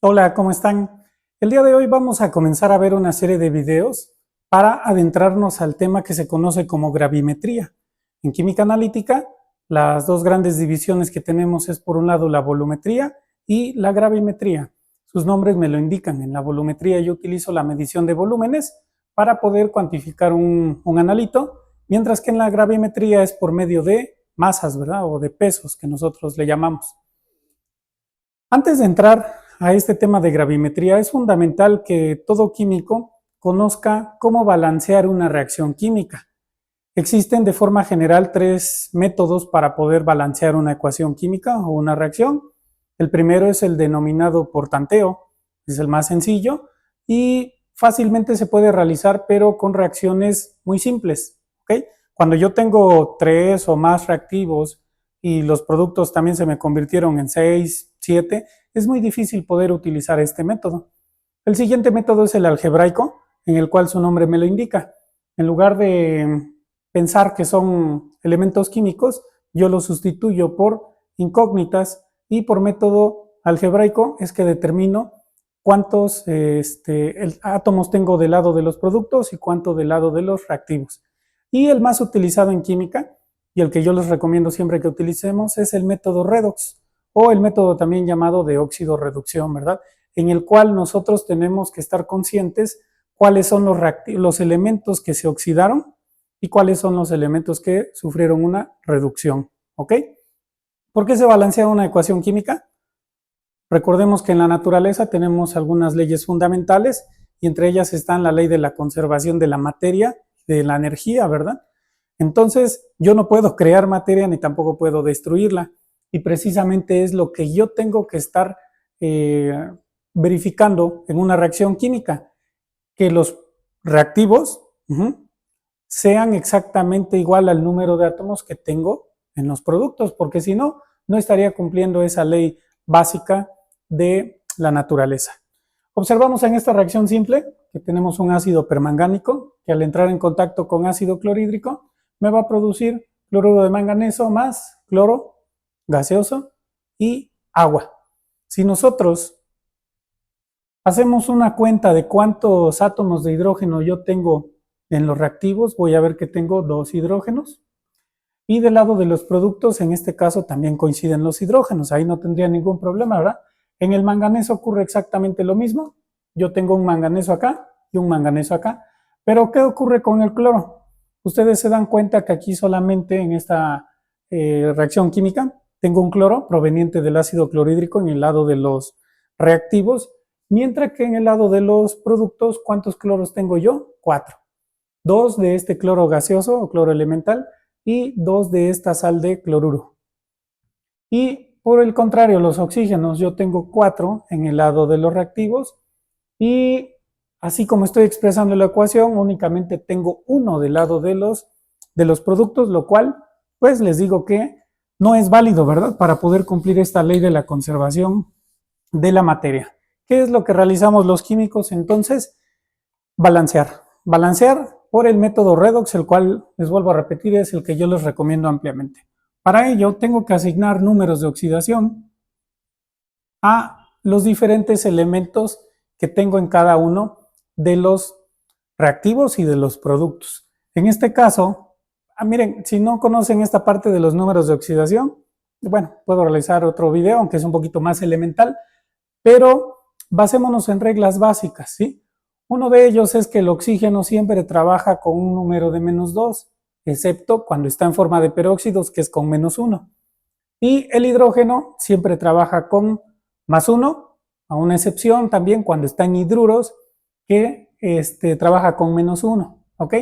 Hola, ¿cómo están? El día de hoy vamos a comenzar a ver una serie de videos para adentrarnos al tema que se conoce como gravimetría. En química analítica, las dos grandes divisiones que tenemos es por un lado la volumetría y la gravimetría. Sus nombres me lo indican. En la volumetría yo utilizo la medición de volúmenes para poder cuantificar un analito, mientras que en la gravimetría es por medio de masas, ¿verdad? O de pesos que nosotros le llamamos. Antes de entrar a este tema de gravimetría, es fundamental que todo químico conozca cómo balancear una reacción química. Existen de forma general tres métodos para poder balancear una ecuación química o una reacción. El primero es el denominado por tanteo, es el más sencillo y fácilmente se puede realizar, pero con reacciones muy simples. ¿Okay? Cuando yo tengo tres o más reactivos y los productos también se me convirtieron en 6, 7, es muy difícil poder utilizar este método. El siguiente método es el algebraico, en el cual su nombre me lo indica. En lugar de pensar que son elementos químicos, yo los sustituyo por incógnitas y por método algebraico es que determino cuántos átomos tengo del lado de los productos y cuánto del lado de los reactivos. Y el más utilizado en química y el que yo les recomiendo siempre que utilicemos es el método redox o el método también llamado de óxido-reducción, ¿verdad? En el cual nosotros tenemos que estar conscientes cuáles son los elementos que se oxidaron y cuáles son los elementos que sufrieron una reducción, ¿ok? ¿Por qué se balancea una ecuación química? Recordemos que en la naturaleza tenemos algunas leyes fundamentales y entre ellas están la ley de la conservación de la materia, de la energía, ¿verdad? Entonces, yo no puedo crear materia ni tampoco puedo destruirla y precisamente es lo que yo tengo que estar verificando en una reacción química, que los reactivos sean exactamente igual al número de átomos que tengo en los productos, porque si no, no estaría cumpliendo esa ley básica de la naturaleza. Observamos en esta reacción simple que tenemos un ácido permangánico que al entrar en contacto con ácido clorhídrico me va a producir cloruro de manganeso más cloro gaseoso y agua. Si nosotros hacemos una cuenta de cuántos átomos de hidrógeno yo tengo en los reactivos, voy a ver que tengo 2 hidrógenos. Y del lado de los productos, en este caso también coinciden los hidrógenos, ahí no tendría ningún problema, ¿verdad? En el manganeso ocurre exactamente lo mismo. Yo tengo un manganeso acá y un manganeso acá. Pero ¿qué ocurre con el cloro? Ustedes se dan cuenta que aquí solamente en esta reacción química tengo un cloro proveniente del ácido clorhídrico en el lado de los reactivos, mientras que en el lado de los productos, ¿cuántos cloros tengo yo? 4. 2 de este cloro gaseoso o cloro elemental y 2 de esta sal de cloruro. Y por el contrario, los oxígenos, yo tengo 4 en el lado de los reactivos y así como estoy expresando la ecuación, únicamente tengo 1 del lado de los productos, lo cual pues les digo que no es válido, ¿verdad? Para poder cumplir esta ley de la conservación de la materia. ¿Qué es lo que realizamos los químicos entonces? Balancear. Balancear por el método redox, el cual, les vuelvo a repetir, es el que yo les recomiendo ampliamente. Para ello, tengo que asignar números de oxidación a los diferentes elementos que tengo en cada uno de los reactivos y de los productos. En este caso, miren, si no conocen esta parte de los números de oxidación, bueno, puedo realizar otro video, aunque es un poquito más elemental, pero basémonos en reglas básicas, ¿sí? Uno de ellos es que el oxígeno siempre trabaja con un número de -2, excepto cuando está en forma de peróxidos, que es con -1. Y el hidrógeno siempre trabaja con +1, a una excepción también cuando está en hidruros, que trabaja con -1, ¿ok?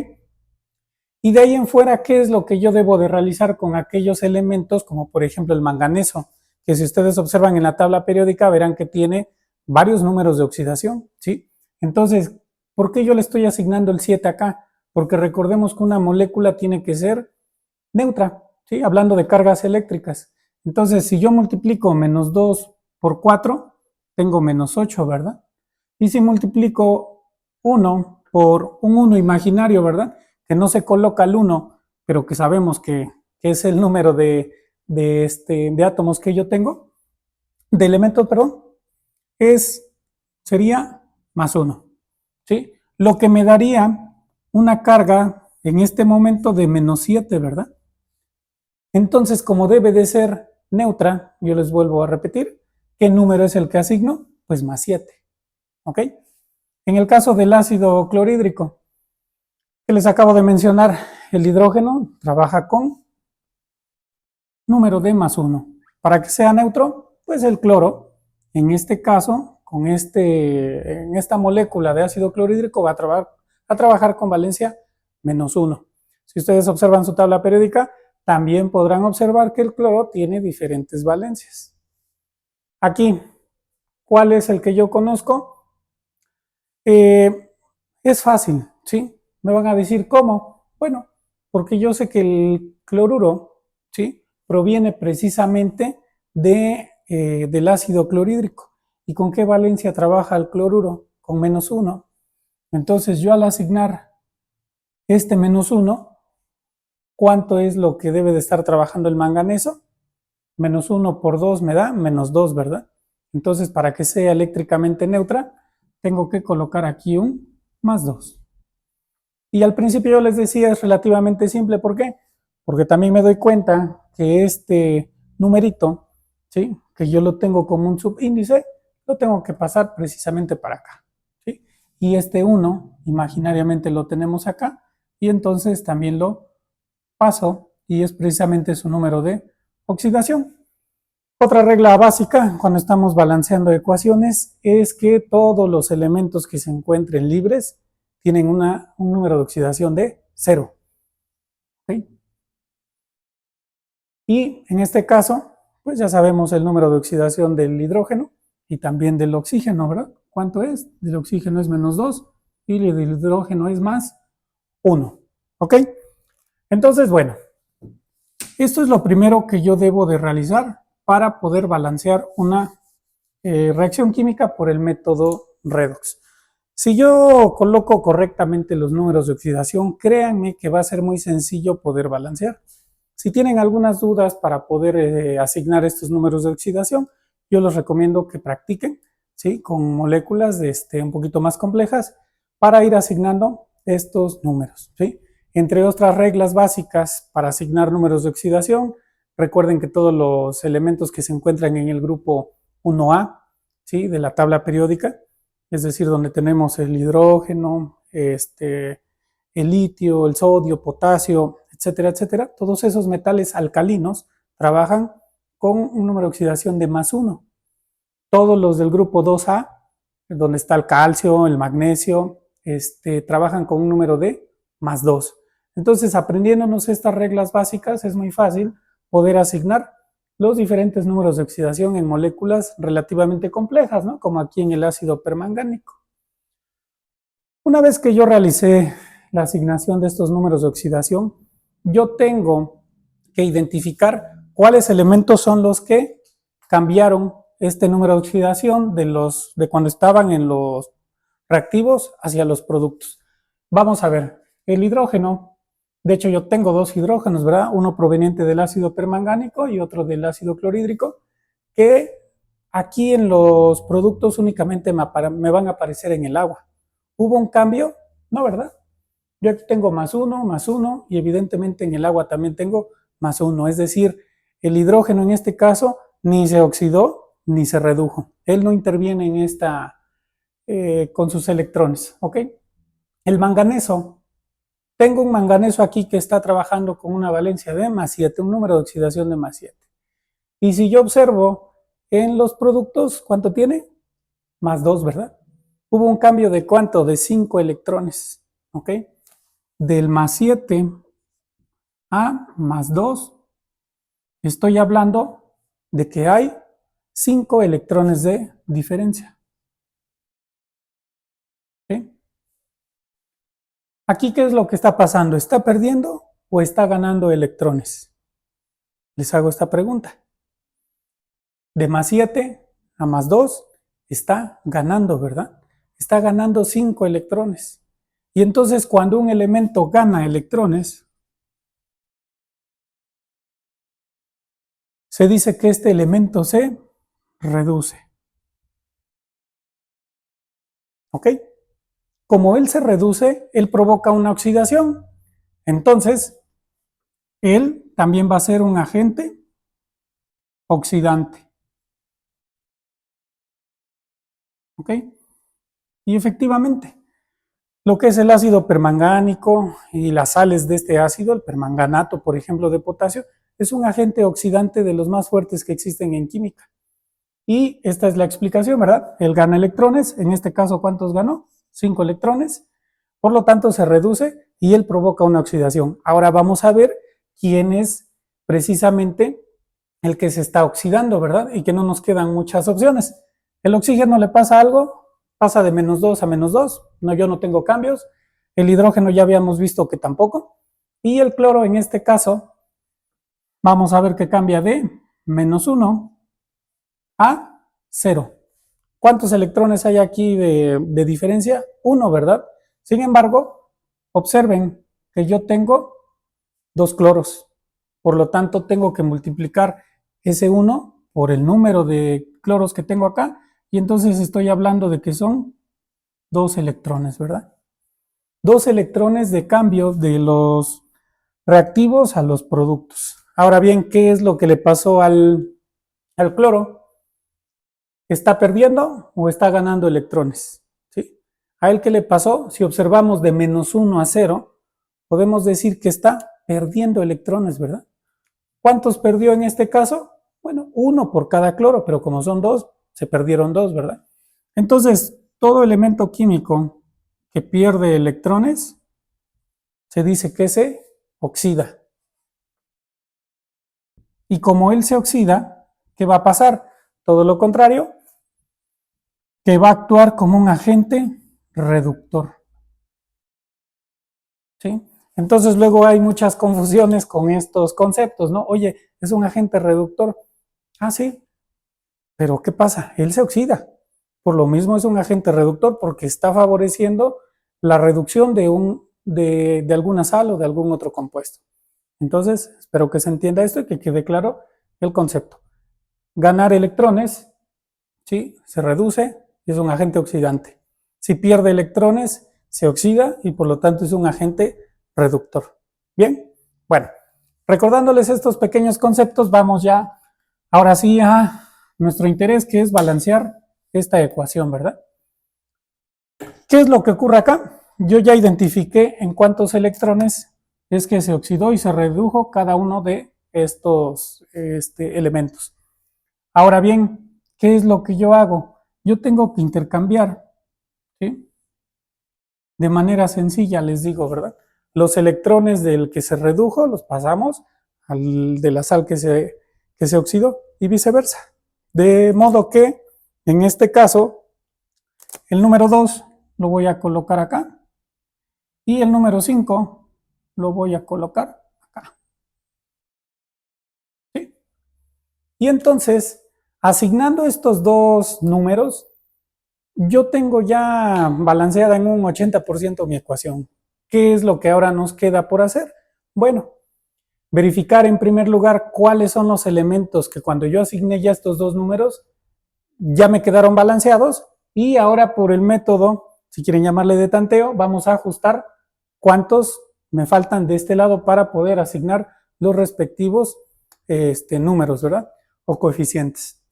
Y de ahí en fuera, ¿qué es lo que yo debo de realizar con aquellos elementos, como por ejemplo el manganeso? Que si ustedes observan en la tabla periódica, verán que tiene varios números de oxidación, ¿sí? Entonces, ¿por qué yo le estoy asignando el 7 acá? Porque recordemos que una molécula tiene que ser neutra, ¿sí? Hablando de cargas eléctricas. Entonces, si yo multiplico -2 por 4, tengo -8, ¿verdad? Y si multiplico 1 por un 1 imaginario, ¿verdad? Que no se coloca el 1, pero que sabemos que es el número de átomos que yo tengo, de elementos, perdón, es sería más 1, ¿sí? Lo que me daría una carga en este momento de menos 7, ¿verdad? Entonces, como debe de ser neutra, yo les vuelvo a repetir, ¿qué número es el que asigno? Pues más 7, ¿ok? En el caso del ácido clorhídrico, que les acabo de mencionar, el hidrógeno trabaja con número de más 1. Para que sea neutro, pues el cloro, en este caso, en esta molécula de ácido clorhídrico va a trabajar con valencia menos 1. Si ustedes observan su tabla periódica, también podrán observar que el cloro tiene diferentes valencias. Aquí, ¿cuál es el que yo conozco? Es fácil, ¿sí? Me van a decir, ¿cómo? Bueno, porque yo sé que el cloruro, ¿sí? Proviene precisamente del ácido clorhídrico. ¿Y con qué valencia trabaja el cloruro? Con menos 1. Entonces yo al asignar este menos 1, ¿cuánto es lo que debe de estar trabajando el manganeso? Menos 1 por 2 me da menos 2, ¿verdad? Entonces, para que sea eléctricamente neutra, tengo que colocar aquí un más 2. Y al principio yo les decía es relativamente simple, ¿por qué? Porque también me doy cuenta que este numerito, ¿sí? Que yo lo tengo como un subíndice, lo tengo que pasar precisamente para acá, ¿sí? Y este 1, imaginariamente lo tenemos acá, y entonces también lo paso, y es precisamente su número de oxidación. Otra regla básica cuando estamos balanceando ecuaciones es que todos los elementos que se encuentren libres tienen un número de oxidación de 0. ¿Okay? Y en este caso, pues ya sabemos el número de oxidación del hidrógeno y también del oxígeno, ¿verdad? ¿Cuánto es? Del oxígeno es menos 2 y del hidrógeno es más 1. ¿Ok? Entonces, bueno, esto es lo primero que yo debo de realizar para poder balancear una reacción química por el método redox. Si yo coloco correctamente los números de oxidación, créanme que va a ser muy sencillo poder balancear. Si tienen algunas dudas para poder asignar estos números de oxidación, yo les recomiendo que practiquen, ¿sí? Con moléculas un poquito más complejas para ir asignando estos números, ¿sí? Entre otras reglas básicas para asignar números de oxidación, recuerden que todos los elementos que se encuentran en el grupo 1A, ¿sí? De la tabla periódica, es decir, donde tenemos el hidrógeno, el litio, el sodio, potasio, etcétera, etcétera, todos esos metales alcalinos trabajan con un número de oxidación de más 1. Todos los del grupo 2A, donde está el calcio, el magnesio, trabajan con un número de más 2. Entonces, aprendiéndonos estas reglas básicas, es muy fácil poder asignar los diferentes números de oxidación en moléculas relativamente complejas, ¿no? Como aquí en el ácido permangánico. Una vez que yo realicé la asignación de estos números de oxidación, yo tengo que identificar cuáles elementos son los que cambiaron este número de oxidación de cuando estaban en los reactivos hacia los productos. Vamos a ver, el hidrógeno, de hecho yo tengo dos hidrógenos, ¿verdad? Uno proveniente del ácido permangánico y otro del ácido clorhídrico, que aquí en los productos únicamente me van a aparecer en el agua. ¿Hubo un cambio? No, ¿verdad? Yo aquí tengo más uno y evidentemente en el agua también tengo más 1. Es decir, el hidrógeno en este caso ni se oxidó ni se redujo. Él no interviene en con sus electrones. ¿Ok? El manganeso. Tengo un manganeso aquí que está trabajando con una valencia de más 7, un número de oxidación de más 7. Y si yo observo en los productos, ¿cuánto tiene? Más 2, ¿verdad? Hubo un cambio de ¿cuánto? De 5 electrones. ¿Ok? Del más 7 a más 2, estoy hablando de que hay 5 electrones de diferencia. ¿Okay? Aquí, ¿qué es lo que está pasando? ¿Está perdiendo o está ganando electrones? Les hago esta pregunta. De más 7 a más 2 está ganando, ¿verdad? Está ganando 5 electrones. Y entonces cuando un elemento gana electrones, se dice que este elemento se reduce. ¿Ok? Como él se reduce, él provoca una oxidación. Entonces, él también va a ser un agente oxidante. ¿Ok? Y efectivamente, lo que es el ácido permangánico y las sales de este ácido, el permanganato, por ejemplo, de potasio, es un agente oxidante de los más fuertes que existen en química. Y esta es la explicación, ¿verdad? Él gana electrones, en este caso, ¿cuántos ganó? 5 electrones. Por lo tanto, se reduce y él provoca una oxidación. Ahora vamos a ver quién es precisamente el que se está oxidando, ¿verdad? Y que no nos quedan muchas opciones. El oxígeno le pasa algo, pasa de -2 a -2, no, yo no tengo cambios. El hidrógeno ya habíamos visto que tampoco. Y el cloro en este caso, vamos a ver que cambia de -1 a 0. ¿Cuántos electrones hay aquí de diferencia? 1, ¿verdad? Sin embargo, observen que yo tengo 2 cloros. Por lo tanto, tengo que multiplicar ese 1 por el número de cloros que tengo acá. Y entonces estoy hablando de que son 2 electrones, ¿verdad? 2 electrones de cambio de los reactivos a los productos. Ahora bien, ¿qué es lo que le pasó al cloro? ¿Está perdiendo o está ganando electrones? ¿Sí? ¿A él qué le pasó? Si observamos de -1 a 0, podemos decir que está perdiendo electrones, ¿verdad? ¿Cuántos perdió en este caso? Bueno, 1 por cada cloro, pero como son 2, se perdieron 2, ¿verdad? Entonces, todo elemento químico que pierde electrones se dice que se oxida. Y como él se oxida, ¿qué va a pasar? Todo lo contrario, que va a actuar como un agente reductor. ¿Sí? Entonces luego hay muchas confusiones con estos conceptos, ¿no? Oye, es un agente reductor. Ah, sí, pero ¿qué pasa? Él se oxida. Por lo mismo es un agente reductor porque está favoreciendo la reducción de alguna sal o de algún otro compuesto. Entonces, espero que se entienda esto y que quede claro el concepto. Ganar electrones, ¿sí? Se reduce y es un agente oxidante. Si pierde electrones, se oxida y por lo tanto es un agente reductor. Bien, bueno, recordándoles estos pequeños conceptos, vamos ya ahora sí a nuestro interés, que es balancear esta ecuación, ¿verdad? ¿Qué es lo que ocurre acá? Yo ya identifiqué en cuántos electrones es que se oxidó y se redujo cada uno de estos elementos. Ahora bien, ¿qué es lo que yo hago? Yo tengo que intercambiar, ¿sí? De manera sencilla, les digo, ¿verdad? Los electrones del que se redujo los pasamos al de la sal que se oxidó y viceversa. De modo que, en este caso, el número 2 lo voy a colocar acá y el número 5 lo voy a colocar acá. ¿Sí? Y entonces, asignando estos dos números, yo tengo ya balanceada en un 80% mi ecuación. ¿Qué es lo que ahora nos queda por hacer? Bueno, verificar en primer lugar cuáles son los elementos que cuando yo asigné ya estos dos números ya me quedaron balanceados y ahora por el método, si quieren llamarle de tanteo, vamos a ajustar cuántos me faltan de este lado para poder asignar los respectivos números, ¿verdad? O coeficientes.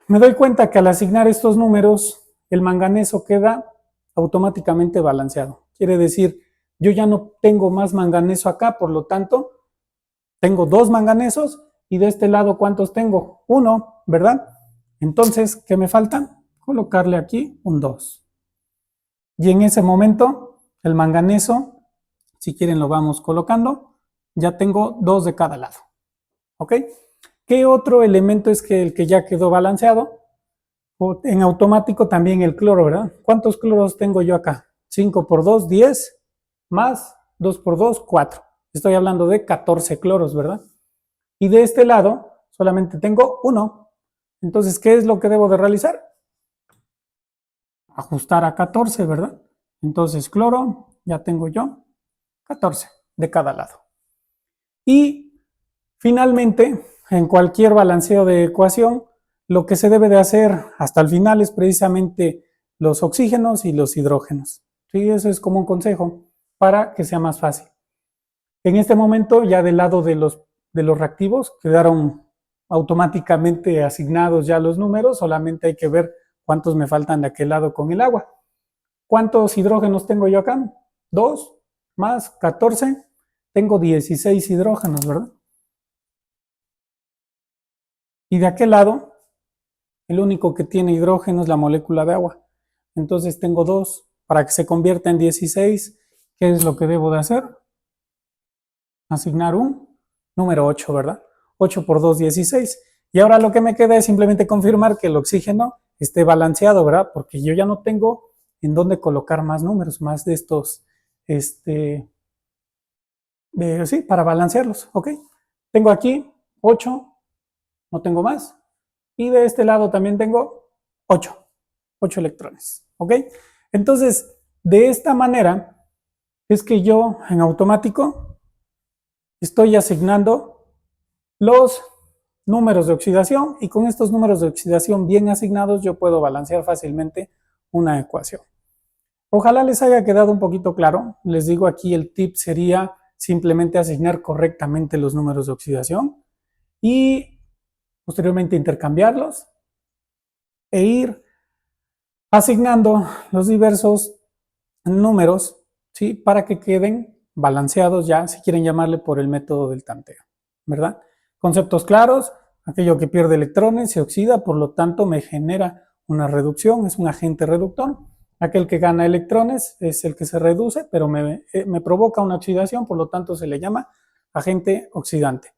Me doy cuenta que al asignar estos números, el manganeso queda automáticamente balanceado. Quiere decir, yo ya no tengo más manganeso acá, por lo tanto, tengo 2 manganesos y de este lado, ¿cuántos tengo? 1, ¿verdad? Entonces, ¿qué me faltan? Colocarle aquí un 2. Y en ese momento, el manganeso, si quieren lo vamos colocando, ya tengo 2 de cada lado. ¿Ok? ¿Qué otro elemento es que el que ya quedó balanceado? En automático también el cloro, ¿verdad? ¿Cuántos cloros tengo yo acá? 5 por 2, 10, más 2 por 2, 4. Estoy hablando de 14 cloros, ¿verdad? Y de este lado solamente tengo 1. Entonces, ¿qué es lo que debo de realizar? Ajustar a 14, ¿verdad? Entonces, cloro, ya tengo yo 14 de cada lado. Y finalmente, en cualquier balanceo de ecuación, lo que se debe de hacer hasta el final es precisamente los oxígenos y los hidrógenos. ¿Sí? Eso es como un consejo para que sea más fácil. En este momento, ya del lado de los reactivos, quedaron automáticamente asignados ya los números, solamente hay que ver cuántos me faltan de aquel lado con el agua. ¿Cuántos hidrógenos tengo yo acá? 2 más 14, tengo 16 hidrógenos, ¿verdad? Y de aquel lado, el único que tiene hidrógeno es la molécula de agua. Entonces tengo 2. Para que se convierta en 16, ¿qué es lo que debo de hacer? Asignar un número 8, ¿verdad? 8 por 2, 16. Y ahora lo que me queda es simplemente confirmar que el oxígeno esté balanceado, ¿verdad? Porque yo ya no tengo en dónde colocar más números, más de estos, sí, para balancearlos, ¿ok? Tengo aquí 8, no tengo más. Y de este lado también tengo 8 electrones, ¿ok? Entonces, de esta manera es que yo en automático estoy asignando los números de oxidación y con estos números de oxidación bien asignados yo puedo balancear fácilmente una ecuación. Ojalá les haya quedado un poquito claro. Les digo aquí el tip sería simplemente asignar correctamente los números de oxidación y posteriormente intercambiarlos e ir asignando los diversos números, ¿sí? Para que queden balanceados ya, si quieren llamarle por el método del tanteo, ¿verdad? Conceptos claros, aquello que pierde electrones se oxida, por lo tanto me genera una reducción, es un agente reductor. Aquel que gana electrones es el que se reduce, pero me provoca una oxidación, por lo tanto se le llama agente oxidante.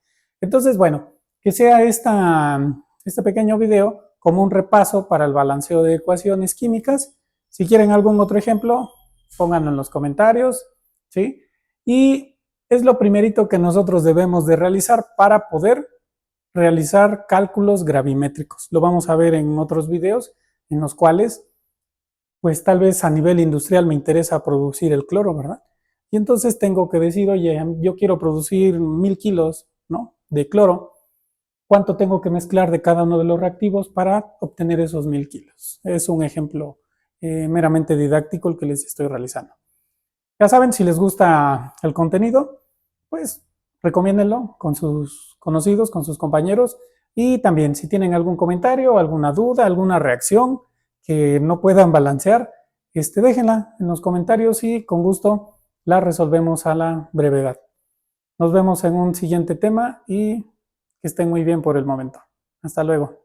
Entonces, bueno, que sea este pequeño video como un repaso para el balanceo de ecuaciones químicas. Si quieren algún otro ejemplo, pónganlo en los comentarios, ¿sí? Y es lo primerito que nosotros debemos de realizar para poder realizar cálculos gravimétricos. Lo vamos a ver en otros videos en los cuales, pues tal vez a nivel industrial me interesa producir el cloro, ¿verdad? Y entonces tengo que decir, oye, yo quiero producir 1000 kilos, ¿no? De cloro. ¿Cuánto tengo que mezclar de cada uno de los reactivos para obtener esos 1000 kilos? Es un ejemplo meramente didáctico el que les estoy realizando. Ya saben, si les gusta el contenido, pues recomiéndenlo con sus conocidos, con sus compañeros. Y también, si tienen algún comentario, alguna duda, alguna reacción que no puedan balancear, déjenla en los comentarios y con gusto la resolvemos a la brevedad. Nos vemos en un siguiente tema y que estén muy bien por el momento. Hasta luego.